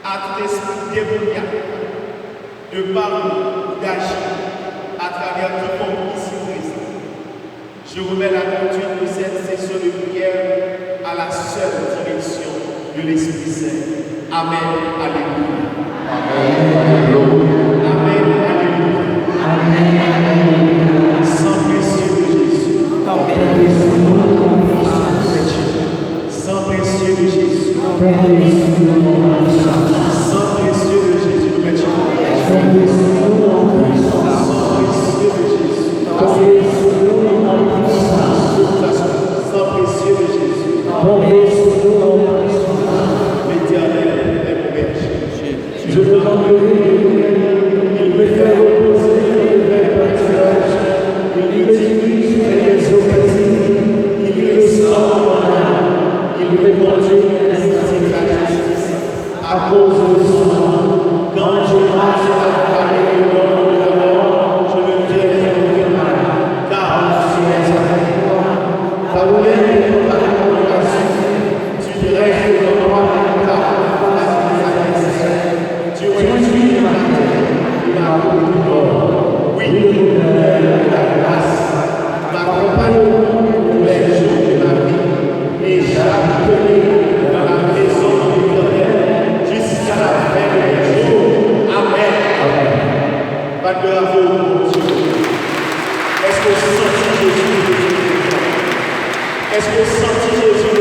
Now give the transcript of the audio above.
à tout esprit démoniaque de parler, d'agir, travers tout le monde ici présent. Je remets la conduite de cette session de prière à la seule direction de l'Esprit Saint. Amen. Alléluia. Amen. Alléluia. Sang précieux de Jésus. Sang précieux de Jésus. Sang précieux de Jésus. Sang précieux de Jésus. L'Éternel est mon berger. Je me il me fait reposer dans le vert pâturage. Il me dirige vers les eaux paisibles. Il restaure mon âme. Il me conduit vers la justice à cause de son nom. Quand je marche à la vallée de l'ombre de la mort, je ne crains aucun mal, car tu es avec moi. Ta roulette est pour ta congrégation. Tu dresses devant moi la table de la satisfaction. Tu réduis ma tête et ma coupe d'or. Oui, le bonheur et la grâce m'accompagneront tous les jours de ma vie, et j'habiterai dans la maison de l'Éternel jusqu'à la fin des jours. Amen. Pas de bravo, mon Dieu. Est-ce que vous sentez Jésus? Est-ce que vous sentez Jésus?